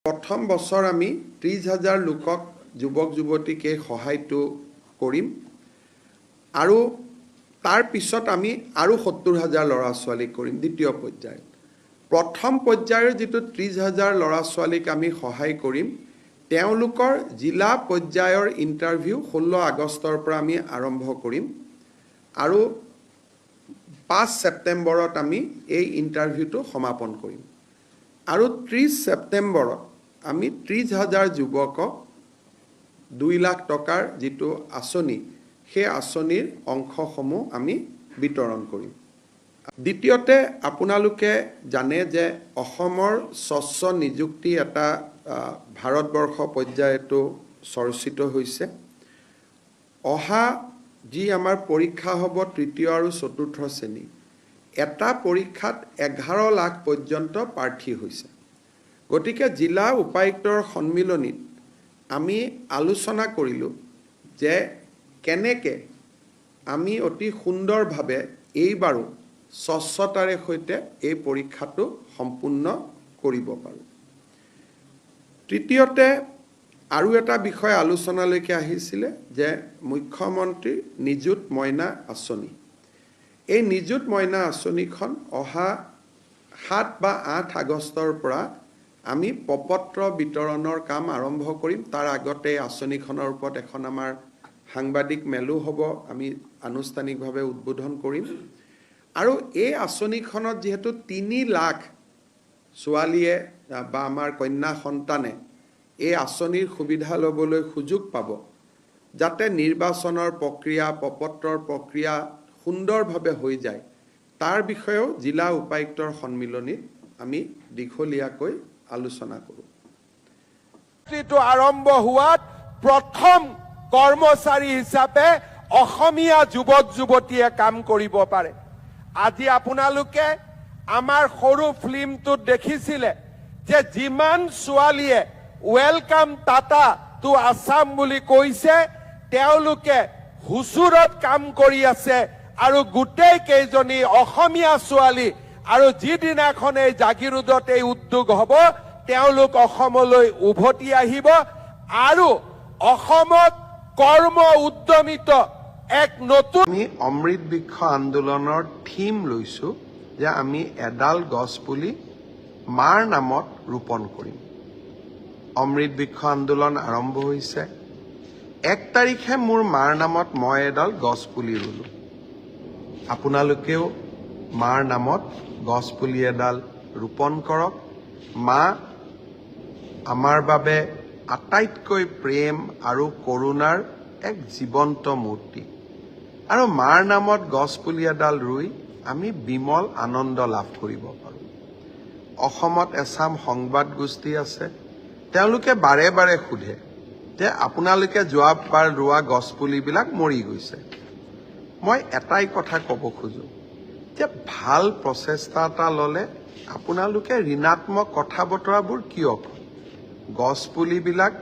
প্ৰথম বছৰ আমি 30,000 লোকক যুৱক যুৱতীক এই সহায়টো কৰিম আৰু তাৰ পিছত আমি আৰু 70,000 ল'ৰা ছোৱালীক কৰিম দ্বিতীয় পৰ্যায়ত। প্ৰথম পৰ্যায়ৰ যিটো 30,000 ল'ৰা ছোৱালীক আমি সহায় কৰিম তেওঁলোকৰ জিলা পৰ্যায়ৰ ইণ্টাৰভিউ 16 আগষ্টৰ পৰা আমি আৰম্ভ কৰিম আৰু 5 ছেপ্টেম্বৰত আমি এই ইণ্টাৰভিউটো সমাপন কৰিম আৰু 30 ছেপ্টেম্বৰত আমি 30,000 যুৱকক 2 লাখ টকাৰ যিটো আঁচনি সেই আঁচনিৰ অংশসমূহ আমি বিতৰণ কৰিম। দ্বিতীয়তে আপোনালোকে জানে যে অসমৰ স্বচ্ছ নিযুক্তি এটা ভাৰতবৰ্ষ পৰ্যায়তো চৰ্চিত হৈছে। অহা যি আমাৰ পৰীক্ষা হ'ব তৃতীয় আৰু চতুৰ্থ শ্ৰেণী এটা পৰীক্ষাত 11 লাখ পৰ্যন্ত প্ৰাৰ্থী হৈছে। গতিকে জিলা উপায়ুক্তৰ সন্মিলনীত আমি আলোচনা কৰিলোঁ যে কেনেকৈ আমি অতি সুন্দৰভাৱে এইবাৰো স্বচ্ছতাৰে সৈতে এই পৰীক্ষাটো সম্পূৰ্ণ কৰিব পাৰোঁ। তৃতীয়তে আৰু এটা বিষয় আলোচনালৈকে আহিছিলে যে মুখ্যমন্ত্ৰী নিযুত মইনা আঁচনি। এই নিযুত মইনা আঁচনিখন অহা 7 বা 8 আগষ্টৰ পৰা আমি প্ৰপত্ৰ বিতৰণৰ কাম আৰম্ভ কৰিম। তাৰ আগতে আঁচনিখনৰ ওপৰত এখন আমাৰ সাংবাদিক মেলো হ'ব, আমি আনুষ্ঠানিকভাৱে উদ্বোধন কৰিম আৰু এই আঁচনিখনত যিহেতু 3 লাখ ছোৱালীয়ে বা আমাৰ কন্যা সন্তানে এই আঁচনিৰ সুবিধা ল'বলৈ সুযোগ পাব, যাতে নিৰ্বাচনৰ প্ৰক্ৰিয়া প্ৰপত্ৰৰ প্ৰক্ৰিয়া সুন্দৰভাৱে হৈ যায় তাৰ বিষয়েও জিলা উপায়ুক্তৰ সন্মিলনীত আমি দীঘলীয়াকৈ আলোচনা কৰোঁ। আৰম্ভ হোৱাত প্ৰথম কৰ্মচাৰী হিচাপে অসমীয়া যুৱক যুৱতীয়ে কাম কৰিব পাৰে। আজি আপোনালোকে আমাৰ সৰু ফিল্মটোত দেখিছিলে যে যিমান ছোৱালীয়ে ৱেলকাম টাটা টু আছাম বুলি কৈছে তেওঁলোকে হুচুৰত কাম কৰি আছে আৰু গোটেই কেইজনী অসমীয়া ছোৱালী আৰু যিদিনাখন এই জাগিৰোডত এই উদ্যোগ হ'ব তেওঁলোক অসমলৈ উভতি আহিব আৰু অসমত কৰ্ম উদ্যমিত এক নতুন আমি অমৃত বৃক্ষ আন্দোলনৰ থিম লৈছোঁ যে আমি এডাল গছপুলি মাৰ নামত ৰোপণ কৰিম। অমৃত বৃক্ষ আন্দোলন আৰম্ভ হৈছে 1 তাৰিখে মোৰ মাৰ নামত মই এডাল গছপুলি ৰুলোঁ। আপোনালোকেও মাৰ নামত গছপুলি এডাল ৰোপণ কৰক। মা আমাৰ বাবে আটাইতকৈ প্ৰেম আৰু কৰুণাৰ এক জীৱন্ত মূৰ্তি আৰু মাৰ নামত গছপুলি এডাল ৰুই আমি বিমল আনন্দ লাভ কৰিব পাৰোঁ। অসমত এচাম সংবাদ গোষ্ঠী আছে, তেওঁলোকে বাৰে বাৰে সোধে যে আপোনালোকে যোৱাবাৰ ৰোৱা গছপুলিবিলাক মৰি গৈছে। মই এটাই কথা ক'ব খোজোঁ যে ভাল প্ৰচেষ্টা এটা ল'লে আপোনালোকে ঋণাত্মক কথা বতৰাবোৰ কিয় কয়? গছপুলিবিলাক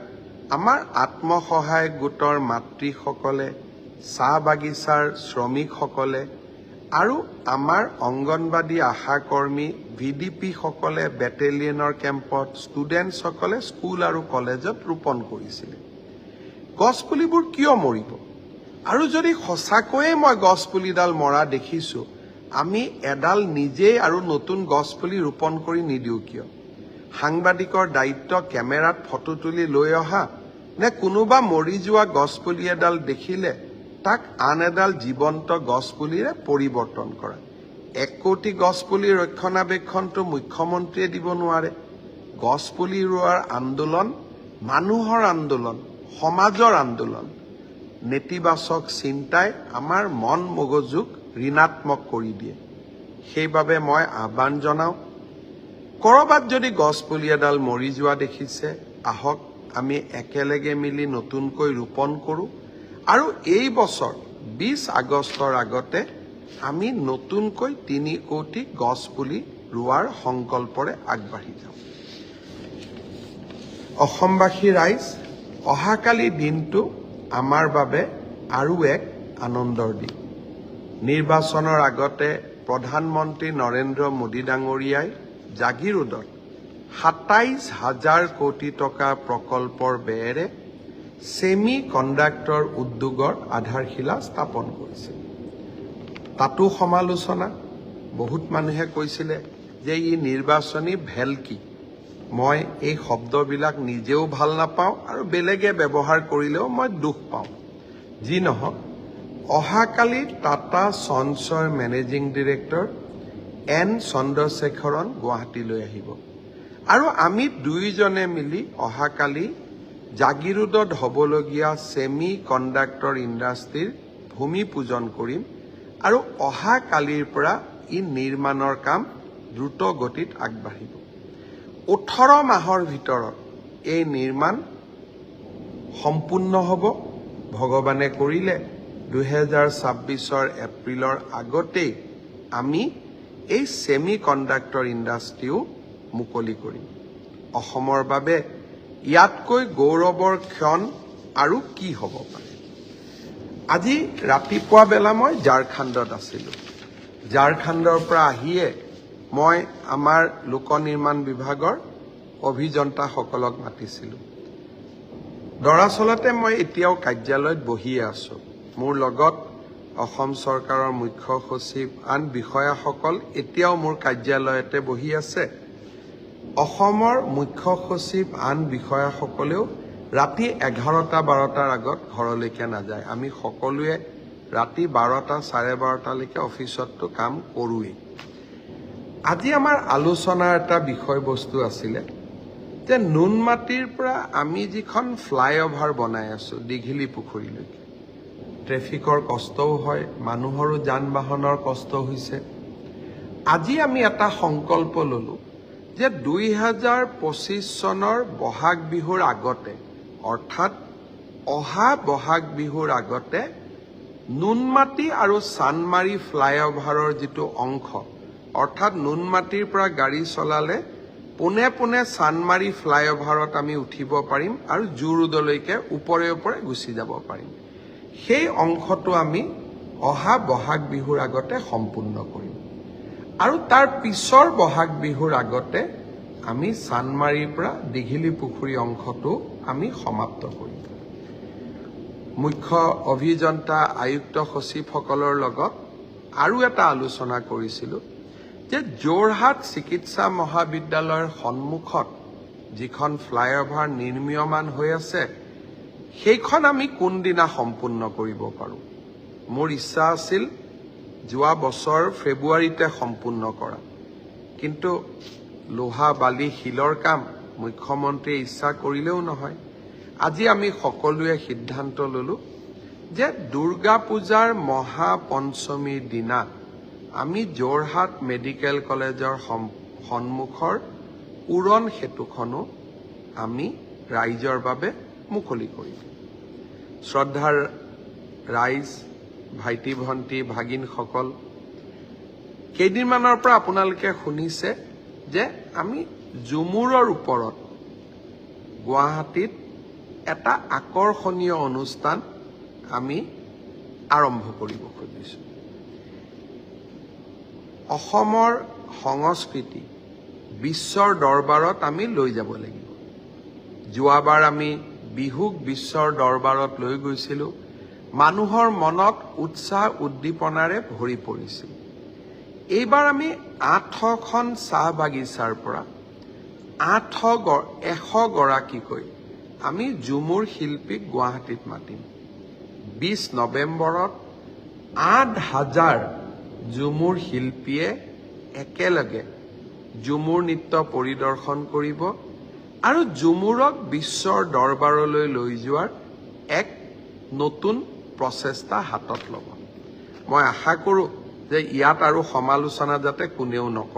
আমাৰ আত্মসহায়ক গোটৰ মাতৃসকলে, চাহ বাগিচাৰ শ্ৰমিকসকলে আৰু আমাৰ অংগনবাদী আশাকৰ্মী VDP সকলে বেটেলিয়নৰ কেম্পত, ষ্টুডেণ্টসকলে স্কুল আৰু কলেজত ৰোপণ কৰিছিলে। গছপুলিবোৰ কিয় মৰিব? আৰু যদি সঁচাকৈয়ে মই গছপুলিডাল মৰা দেখিছোঁ, আমি এডাল নিজেই আৰু নতুন গছপুলি ৰোপণ কৰি নিদিওঁ কিয়? সাংবাদিকৰ দায়িত্ব কেমেৰাত ফটো তুলি লৈ অহা নে কোনোবা মৰি যোৱা গছপুলি এডাল দেখিলে তাক আন এডাল জীৱন্ত গছপুলিৰে পৰিৱৰ্তন কৰা? 1 কোটি গছপুলি ৰক্ষণাবেক্ষণটো মুখ্যমন্ত্ৰীয়ে দিব নোৱাৰে। গছপুলি ৰোৱাৰ আন্দোলন মানুহৰ আন্দোলন, সমাজৰ আন্দোলন। নেতিবাচক চিন্তাই আমাৰ মন মগজুক ঋণাত্মক কৰি দিয়ে। সেইবাবে মই আহ্বান জনাওঁ, কৰবাত যদি গছপুলি এডাল মৰি যোৱা দেখিছে, আহক আমি একেলগে মিলি নতুনকৈ ৰোপণ কৰোঁ আৰু এই বছৰ 20 আগষ্টৰ আগতে আমি নতুনকৈ 3 কোটি গছপুলি ৰোৱাৰ সংকল্পৰে আগবাঢ়ি যাওঁ। অসমবাসী ৰাইজ, অহাকালি দিনটো আমাৰ বাবে আৰু এক আনন্দৰ দিন। নিৰ্বাচনৰ আগতে প্ৰধানমন্ত্ৰী নৰেন্দ্ৰ মোদী ডাঙৰীয়াই জাগিৰোডত ২৭,০০০ কোটি টকা প্ৰকল্পৰ ব্যয়েৰে ছেমি কণ্ডাক্টৰ উদ্যোগৰ আধাৰশিলা স্থাপন কৰিছে। তাতো সমালোচনা, বহুত মানুহে কৈছিলে যে ই নিৰ্বাচনী ভেলকি। মই এই শব্দবিলাক নিজেও ভাল নাপাওঁ আৰু বেলেগে ব্যৱহাৰ কৰিলেও মই দুখ পাওঁ। যি নহওক, অহাকালি টাটা সঞ্চয়ৰ মেনেজিং ডিৰেক্টৰ এন চন্দ্ৰশেখৰণ গুৱাহাটীলৈ আহিব আৰু আমি দুয়োজনে মিলি অহাকালি জাগিৰোডত হ'বলগীয়া ছেমি কণ্ডাক্টৰ ইণ্ডাষ্ট্ৰীৰ ভূমি পূজন কৰিম আৰু অহাকালিৰ পৰা ই নিৰ্মাণৰ কাম দ্ৰুত গতিত আগবাঢ়িব। 18 মাহৰ ভিতৰত এই নিৰ্মাণ সম্পূৰ্ণ হ'ব। ভগৱানে কৰিলে 2026 এপ্ৰিলৰ আগতেই আমি এই ছেমি কণ্ডাক্টৰ ইণ্ডাষ্ট্ৰীও মুকলি কৰিম। অসমৰ বাবে ইয়াতকৈ গৌৰৱৰ ক্ষণ আৰু কি হ'ব পাৰে। আজি ৰাতিপুৱা বেলা মই ঝাৰখণ্ডত আছিলোঁ। ঝাৰখণ্ডৰ পৰা আহিয়ে মই আমাৰ লোক নিৰ্মাণ বিভাগৰ অভিযন্তাসকলক মাতিছিলোঁ। দৰাচলতে মই এতিয়াও কাৰ্যালয়ত বহিয়ে আছোঁ। মোৰ লগত অসম চৰকাৰৰ মুখ্য সচিব, আন বিষয়াসকল এতিয়াও মোৰ কাৰ্যালয়তে বহি আছে। অসমৰ মুখ্য সচিব, আন বিষয়াসকলেও ৰাতি 11-12টাৰ আগত ঘৰলৈকে নাযায়। আমি সকলোৱে ৰাতি 12টা, 12:30লৈকে অফিচততো কাম কৰোৱেই। আজি আমাৰ আলোচনাৰ এটা বিষয়বস্তু আছিলে যে নুনমাটিৰ পৰা আমি যিখন ফ্লাইঅভাৰ বনাই আছোঁ দীঘিলী পুখুৰীলৈকে, ট্ৰেফিকৰ কষ্টও হয়, মানুহৰো যান বাহনৰ কষ্ট হৈছে। আজি আমি এটা সংকল্প ল'লোঁ যে 2025 চনৰ বহাগ বিহুৰ আগতে, অৰ্থাৎ অহা বহাগ বিহুৰ আগতে নুনমাটি আৰু চানমাৰী ফ্লাইঅভাৰৰ যিটো অংশ, অৰ্থাৎ নুনমাটিৰ পৰা গাড়ী চলালে পোনে পোনে চানমাৰী ফ্লাইঅভাৰত আমি উঠিব পাৰিম আৰু জু ৰোডলৈকে ওপৰে ওপৰে গুচি যাব পাৰিম। সেই অংশটো আমি অহা বহাগ বিহুৰ আগতে সম্পূৰ্ণ কৰিম আৰু তাৰ পিছৰ বহাগ বিহুৰ আগতে আমি চানমাৰীৰ পৰা দীঘিলী পুখুৰী অংশটো আমি সমাপ্ত কৰিম। মুখ্য অভিযন্তা, আয়ুক্ত সচিবসকলৰ লগত আৰু এটা আলোচনা কৰিছিলোঁ যে যোৰহাট চিকিৎসা মহাবিদ্যালয়ৰ সন্মুখত যিখন ফ্লাইঅভাৰ নিৰ্মীয়মান হৈ আছে সেইখন আমি কোনদিনা সম্পূৰ্ণ কৰিব পাৰোঁ। মোৰ ইচ্ছা আছিল যোৱা বছৰ ফেব্ৰুৱাৰীতে সম্পূৰ্ণ কৰা, কিন্তু লোহা বালি শিলৰ কাম মুখ্যমন্ত্ৰীয়ে ইচ্ছা কৰিলেও নহয়। আজি আমি সকলোৱে সিদ্ধান্ত ল'লোঁ যে দুৰ্গা পূজাৰ মহাপঞ্চমীৰ দিনা আমি যোৰহাট মেডিকেল কলেজৰ সন্মুখৰ উৰণ সেতুখনো আমি ৰাইজৰ বাবে মুকলি কৰিম। শ্ৰদ্ধাৰ ৰাইজ, ভাইটি ভণ্টি, ভাগিনসকল, কেইদিনমানৰ পৰা আপোনালোকে শুনিছে যে আমি ঝুমুৰৰ ওপৰত গুৱাহাটীত এটা আকৰ্ষণীয় অনুষ্ঠান আমি আৰম্ভ কৰিব খুজিছোঁ। অসমৰ সংস্কৃতি বিশ্বৰ দৰবাৰত আমি লৈ যাব লাগিব। যোৱাবাৰ আমি বিহুক বিশ্বৰ দৰবাৰত লৈ গৈছিলোঁ। মানুহৰ মনত উৎসাহ উদ্দীপনাৰে ভৰি পৰিছিল। এইবাৰ আমি 8খন চাহ বাগিচাৰ পৰা 100 গৰাকীকৈ আমি ঝুমুৰ শিল্পীক গুৱাহাটীত মাতিম। 20 নৱেম্বৰত 8,000 ঝুমুৰ শিল্পীয়ে একেলগে ঝুমুৰ নৃত্য পৰিদৰ্শন কৰিব আৰু ঝুমুৰক বিশ্বৰ দৰবাৰলৈ লৈ যোৱাৰ এক নতুন প্ৰচেষ্টা হাতত ল'ব। মই আশা কৰোঁ যে ইয়াত আৰু সমালোচনা যাতে কোনেও নকৰে।